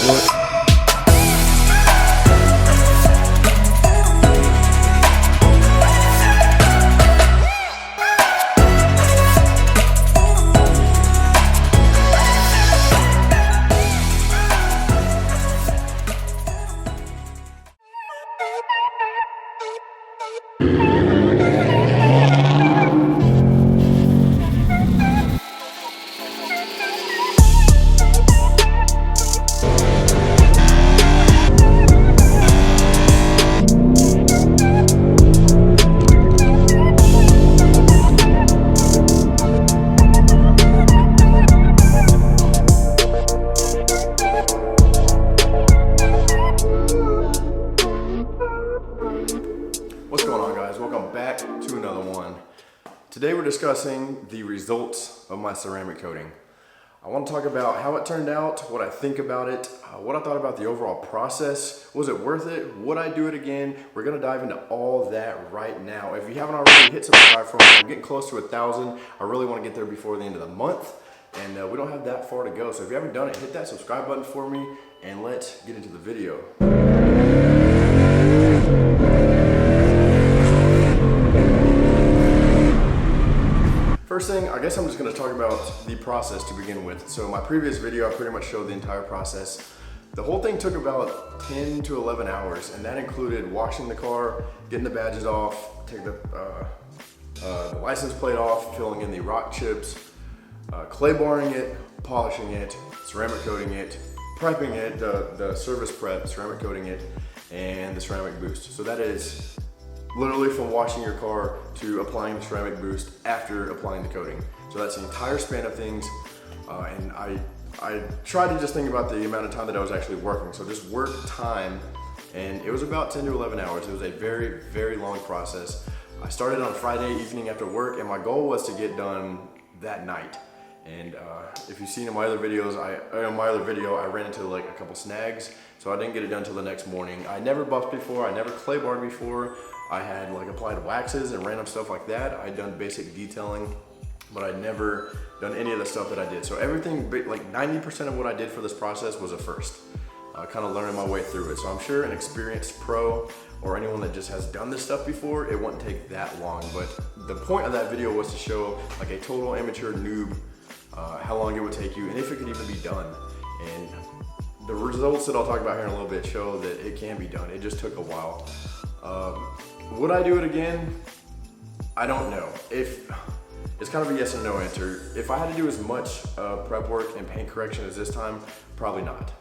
What? What's going on, guys? Welcome back to another one. Today we're discussing the results of my ceramic coating. I want to talk about how it turned out, what I think about it, what I thought about the overall process. Was it worth it? Would I do it again? We're going to dive into all that right now. If you haven't already, hit subscribe for me. I'm getting close to 1,000. I really want to get there before the end of the month, and we don't have that far to go. So if you haven't done it, hit that subscribe button for me, and let's get into the video. First thing, I guess I'm just going to talk about the process to begin with. So my previous video, I pretty much showed the entire process. The whole thing took about 10 to 11 hours, and that included washing the car, getting the badges off, taking the license plate off, filling in the rock chips, clay barring it, polishing it, ceramic coating it, prepping it, the service prep, ceramic coating it, and the ceramic boost. So that is literally from washing your car to applying the ceramic boost after applying the coating. So that's the entire span of things. And I tried to just think about the amount of time that I was actually working. So just work time, and it was about 10 to 11 hours. It was a very, very long process. I started on Friday evening after work, and my goal was to get done that night. And if you've seen in my other videos, I ran into like a couple snags, so I didn't get it done until the next morning. I never buffed before, I never clay barred before. I had like applied waxes and random stuff like that. I'd done basic detailing, but I'd never done any of the stuff that I did. So everything, like 90% of what I did for this process was a first. Kind of learning my way through it. So I'm sure an experienced pro or anyone that just has done this stuff before, it wouldn't take that long. But the point of that video was to show like a total amateur noob how long it would take you and if it could even be done. And the results that I'll talk about here in a little bit show that it can be done. It just took a while. Would I do it again? I don't know. It's kind of a yes and no answer. If I had to do as much prep work and paint correction as this time, probably not.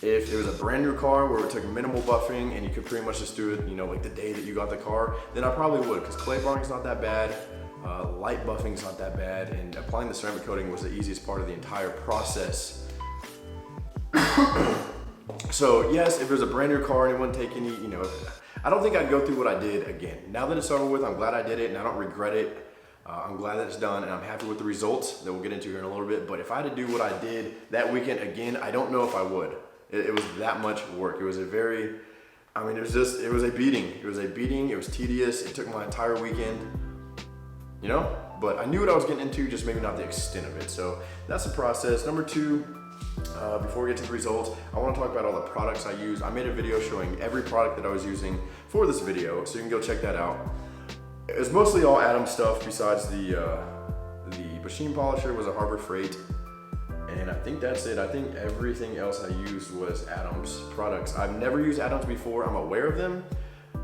If it was a brand new car where it took minimal buffing and you could pretty much just do it, like the day that you got the car, then I probably would, because clay barring's not that bad, light buffing's not that bad, and applying the ceramic coating was the easiest part of the entire process. So yes, if it was a brand new car and it wouldn't take any, I don't think I'd go through what I did again. Now that it's over with, I'm glad I did it and I don't regret it. I'm glad that it's done and I'm happy with the results that we'll get into here in a little bit. But if I had to do what I did that weekend again, I don't know if I would. It was that much work. It was a very, it was a beating. It was a beating, it was tedious. It took my entire weekend, but I knew what I was getting into, just maybe not the extent of it. So that's the process. Number two, before we get to the results, I want to talk about all the products I use. I made a video showing every product that I was using for this video, so you can go check that out. It's mostly all Adam stuff, besides the machine polisher was a Harbor Freight, and I think that's it. I think everything else I used was Adam's products. I've never used Adam's before. I'm aware of them,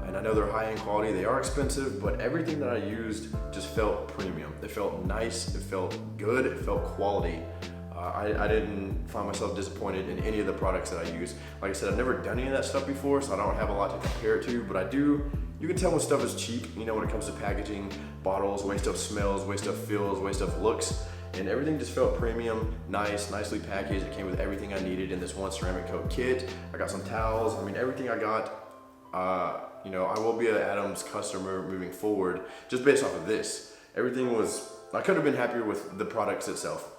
and I know they're high-end quality. They are expensive, but everything that I used just felt premium. It felt nice, it felt good, it felt quality. I didn't find myself disappointed in any of the products that I use. Like I said, I've never done any of that stuff before, so I don't have a lot to compare it to, but you can tell when stuff is cheap, when it comes to packaging, bottles, way stuff smells, way stuff feels, way stuff looks, and everything just felt premium, nice, nicely packaged. It came with everything I needed in this one ceramic coat kit. I got some towels, everything I got. I will be an Adams customer moving forward, just based off of this. I couldn't have been happier with the products itself.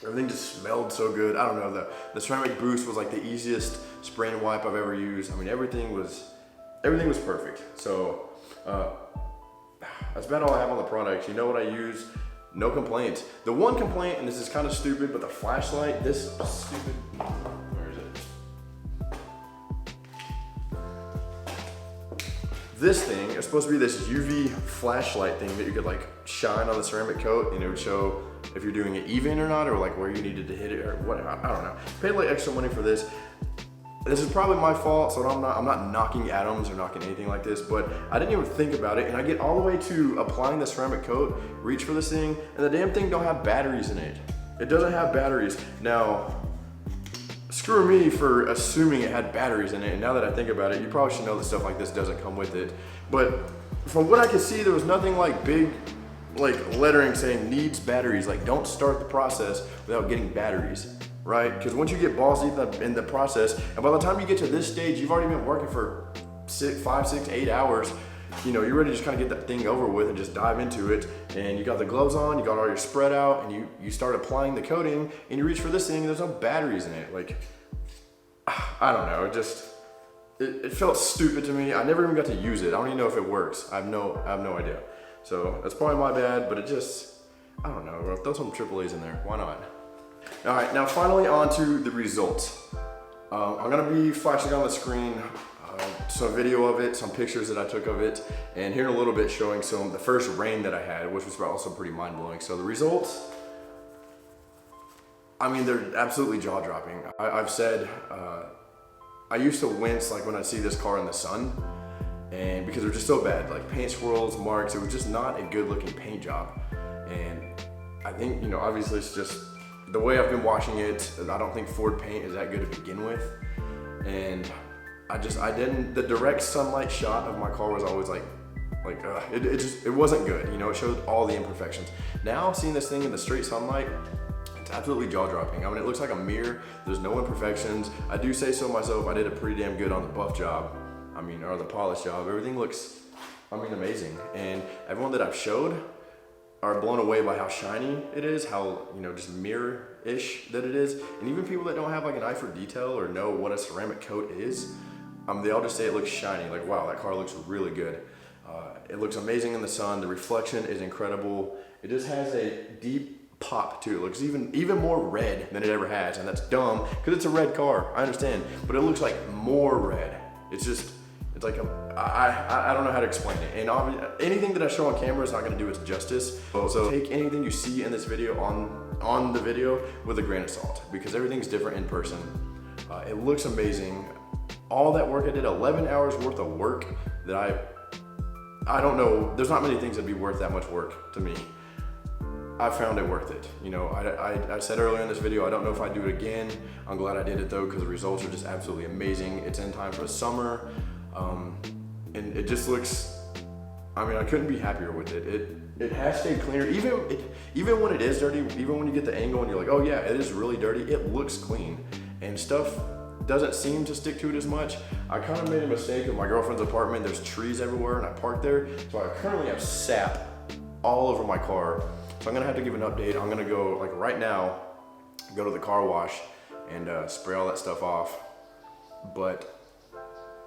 Everything just smelled so good. I don't know, the ceramic boost was like the easiest spray and wipe I've ever used. Everything was perfect. So that's about all I have on the products. You know what I use? No complaints. The one complaint, and this is kind of stupid, but the flashlight, this stupid, where is it? This thing is supposed to be this UV flashlight thing that you could like shine on the ceramic coat, and it would show if you're doing it even or not, or like where you needed to hit it or what, I don't know. Paid like extra money for this. This is probably my fault, so I'm not knocking atoms or knocking anything like this, but I didn't even think about it, and I get all the way to applying the ceramic coat, reach for this thing, and the damn thing don't have batteries in it. It doesn't have batteries. Now, screw me for assuming it had batteries in it, and now that I think about it, you probably should know that stuff like this doesn't come with it. But from what I could see, there was nothing like big, like lettering saying needs batteries, like don't start the process without getting batteries. Right? Because once you get balls deep in the process, and by the time you get to this stage, you've already been working for 5, 6, 8 hours. You know, you're ready to just kind of get that thing over with and just dive into it. And you got the gloves on, you got all your spread out, and you start applying the coating, and you reach for this thing, and there's no batteries in it. Like, I don't know, it felt stupid to me. I never even got to use it. I don't even know if it works. I have no idea. So that's probably my bad, but it just, I don't know, throw some AAAs in there, why not? All right, now finally on to the results. I'm gonna be flashing on the screen some video of it, some pictures that I took of it, and here in a little bit showing the first rain that I had, which was also pretty mind-blowing. So the results, I mean, they're absolutely jaw-dropping. I've said, I used to wince like when I see this car in the sun, and because they're just so bad, like paint swirls, marks, it was just not a good-looking paint job. And I think, you know, obviously it's just the way I've been washing it. I don't think Ford paint is that good to begin with. And the direct sunlight shot of my car was always it wasn't good. You know, it showed all the imperfections. Now seeing this thing in the straight sunlight, it's absolutely jaw-dropping. I mean, it looks like a mirror. There's no imperfections. I do say so myself, I did a pretty damn good on the buff job. I mean, or the polish job. Everything looks, I mean, amazing. And everyone that I've showed are blown away by how shiny it is, how, you know, just mirror-ish that it is. And even people that don't have like an eye for detail or know what a ceramic coat is, they all just say it looks shiny. Like, wow, that car looks really good. It looks amazing in the sun. The reflection is incredible. It just has a deep pop to it. It looks even more red than it ever has, and that's dumb because it's a red car, I understand, but it looks like more red. It's like I don't know how to explain it. And anything that I show on camera is not gonna do its justice. So take anything you see in this video on the video with a grain of salt, because everything's different in person. It looks amazing. All that work I did, 11 hours worth of work that I don't know, there's not many things that'd be worth that much work to me. I found it worth it. You know, I said earlier in this video, I don't know if I'd do it again. I'm glad I did it though, because the results are just absolutely amazing. It's in time for the summer. And it just looks, I mean, I couldn't be happier with it. It has stayed cleaner. Even when it is dirty, even when you get the angle and you're like, oh yeah, it is really dirty, it looks clean. And stuff doesn't seem to stick to it as much. I kind of made a mistake in my girlfriend's apartment. There's trees everywhere and I parked there. So I currently have sap all over my car. So I'm gonna have to give an update. I'm gonna go, like right now, go to the car wash and spray all that stuff off. But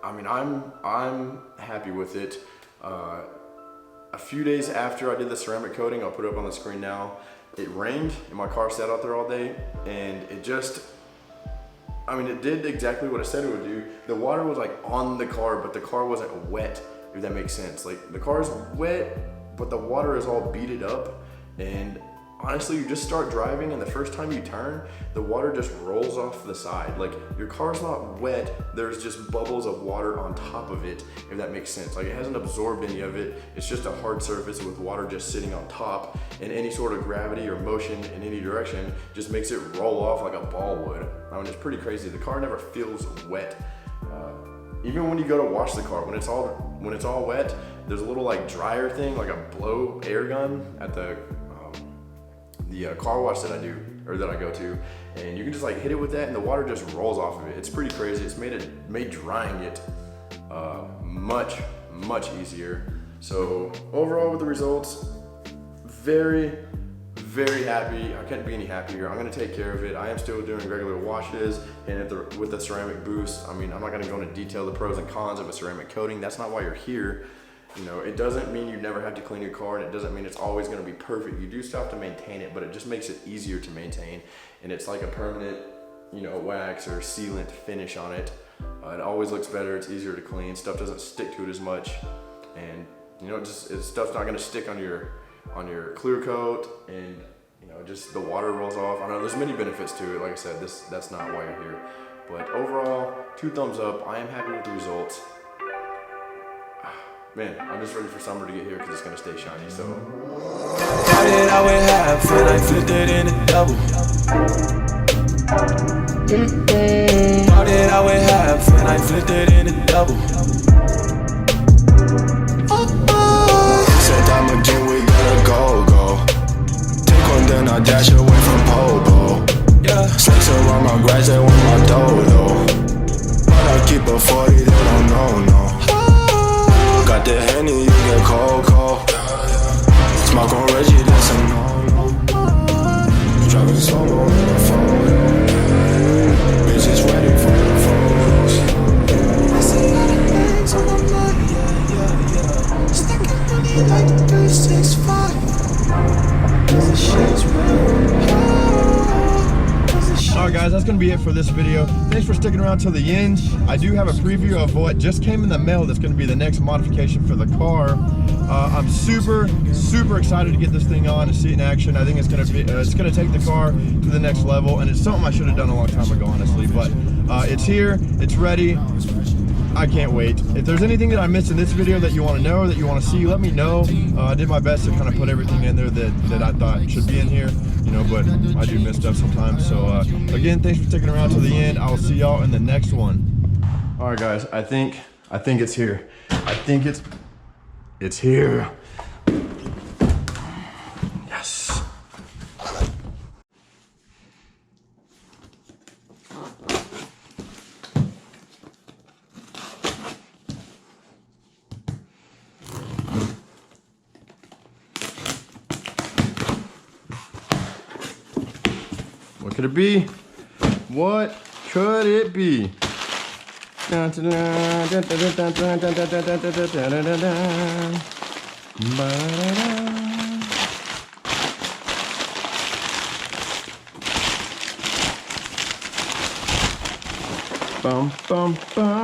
I mean, I'm happy with it. A few days after I did the ceramic coating, I'll put it up on the screen now, it rained and my car sat out there all day, and it just, I mean, it did exactly what it said it would do. The water was like on the car, but the car wasn't wet, if that makes sense. Like the car's wet, but the water is all beaded up, and honestly, you just start driving and the first time you turn, the water just rolls off the side. Like your car's not wet, there's just bubbles of water on top of it, if that makes sense. Like it hasn't absorbed any of it. It's just a hard surface with water just sitting on top, and any sort of gravity or motion in any direction just makes it roll off like a ball would. I mean, it's pretty crazy. The car never feels wet. Even when you go to wash the car, when it's all wet, there's a little like dryer thing, like a blow air gun at the car wash that I do, or that I go to, and you can just like hit it with that and the water just rolls off of it. It's pretty crazy. It's made drying it much easier. So overall with the results, very happy. I couldn't be any happier. I'm gonna take care of it. I am still doing regular washes, and with the ceramic boost, I mean, I'm not gonna go into detail the pros and cons of a ceramic coating. That's not why you're here. You know, it doesn't mean you never have to clean your car, and it doesn't mean it's always gonna be perfect. You do still have to maintain it, but it just makes it easier to maintain. And it's like a permanent, you know, wax or sealant finish on it. It always looks better, it's easier to clean, stuff doesn't stick to it as much, and you know, stuff's not gonna stick on your clear coat, and you know, just the water rolls off. I know there's many benefits to it. Like I said, that's not why you're here. But overall, 2 thumbs up. I am happy with the results. Man, I'm just ready for summer to get here because it's gonna stay shiny, so. Started out with half and I flipped it into double. Started out with half and I flipped it into double. Said I'm a gym, we gotta go. Take one, then I dash away from Popo. Yeah, snakes around my grass, they want my dodo. But I keep a 40, they don't know, no. Got the Henny, you get cold. Smoke on Reggie, that's a no. Driving solo in the photo. Bitches ready for the photos. I see all the things on my mind, yeah. Stacking money like the 365. Cause the shit's real. Alright guys, that's going to be it for this video. Thanks for sticking around till the end. I do have a preview of what just came in the mail that's going to be the next modification for the car. I'm super excited to get this thing on and see it in action. I think it's going to take the car to the next level, and it's something I should have done a long time ago, honestly. But it's here, it's ready. I can't wait. If there's anything that I missed in this video that you want to know, that you want to see, let me know. I did my best to kind of put everything in there that I thought should be in here, you know, but I do miss stuff sometimes. So again, thanks for sticking around till the end. I will see y'all in the next one. All right, guys, I think it's here. I think it's here. Yes. What could it be? What could it be? Bum, bum, bum.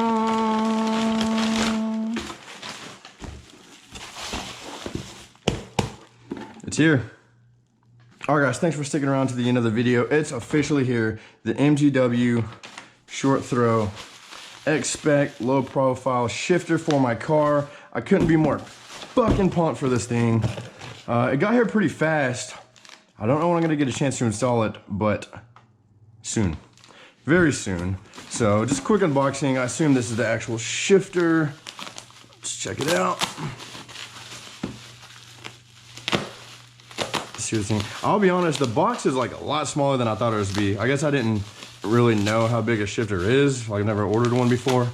It's here. All right, guys, thanks for sticking around to the end of the video. It's officially here. The MGW short throw X-Spec low profile shifter for my car. I couldn't be more fucking pumped for this thing. It got here pretty fast. I don't know when I'm gonna get a chance to install it, but soon, very soon. So just quick unboxing. I assume this is the actual shifter. Let's check it out. Thing. I'll be honest, the box is like a lot smaller than I thought it was to be. I guess I didn't really know how big a shifter is. I've never ordered one before.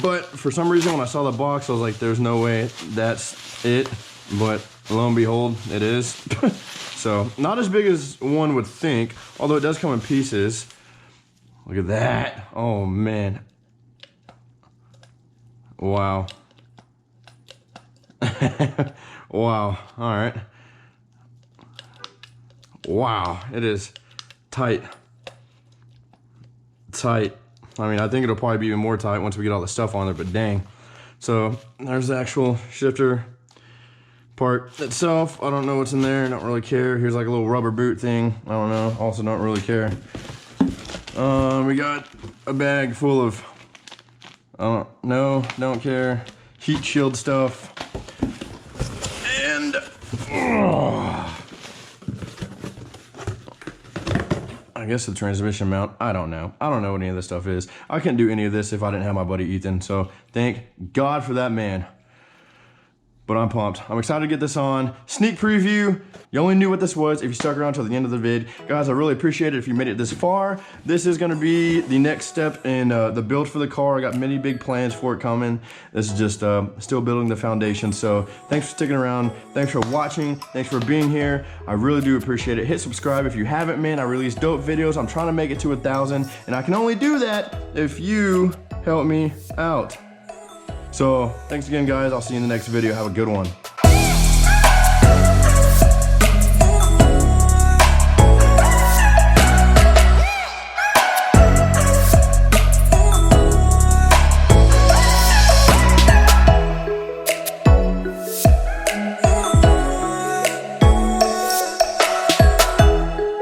But for some reason, when I saw the box, I was like, there's no way that's it. But lo and behold, it is. So not as big as one would think, although it does come in pieces. Look at that. Oh, man. Wow. Wow. All right. Wow, it is tight. Tight. I mean, I think it'll probably be even more tight once we get all the stuff on there, but dang. So there's the actual shifter part itself. I don't know what's in there, don't really care. Here's like a little rubber boot thing. I don't know, also don't really care. We got a bag full of, don't care, heat shield stuff. And, I guess the transmission mount, I don't know. I don't know what any of this stuff is. I couldn't do any of this if I didn't have my buddy Ethan, so thank God for that man. But I'm pumped. I'm excited to get this on. Sneak preview. You only knew what this was if you stuck around till the end of the vid. Guys, I really appreciate it if you made it this far. This is gonna be the next step in the build for the car. I got many big plans for it coming. This is just still building the foundation. So thanks for sticking around. Thanks for watching. Thanks for being here. I really do appreciate it. Hit subscribe if you haven't, man. I release dope videos. I'm trying to make it to 1,000, and I can only do that if you help me out. So thanks again, guys. I'll see you in the next video. Have a good one.